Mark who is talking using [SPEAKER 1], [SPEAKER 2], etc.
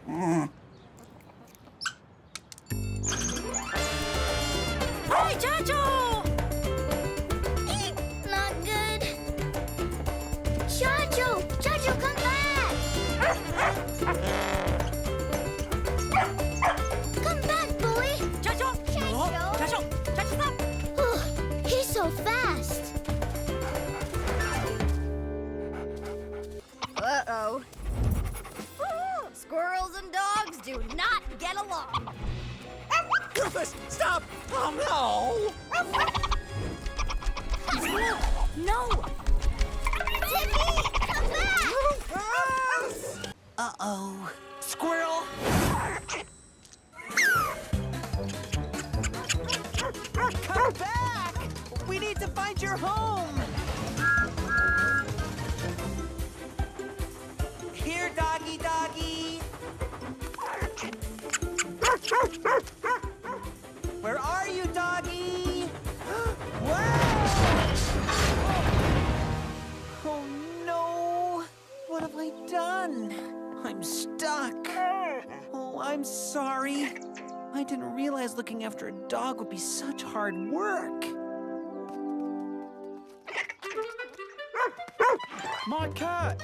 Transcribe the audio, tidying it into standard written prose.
[SPEAKER 1] Hey, Jojo!
[SPEAKER 2] Not good. Jojo! Jojo, come back! Come back, boy!
[SPEAKER 1] Jojo! Jojo! Jojo, stop!
[SPEAKER 2] Oh, he's so fast.
[SPEAKER 3] Uh-oh. Squirrels and dogs do not get along.
[SPEAKER 4] Rufus, stop! Oh,
[SPEAKER 1] No!
[SPEAKER 2] Tippy, come back!
[SPEAKER 4] no! Uh-oh. Squirrel! Come back! We need to find your home! Here, doggy, doggy! Where are you, doggy? Wow! Oh, no! What have I done? I'm stuck. Oh, I'm sorry. I didn't realize looking after a dog would be such hard work.
[SPEAKER 5] My cat!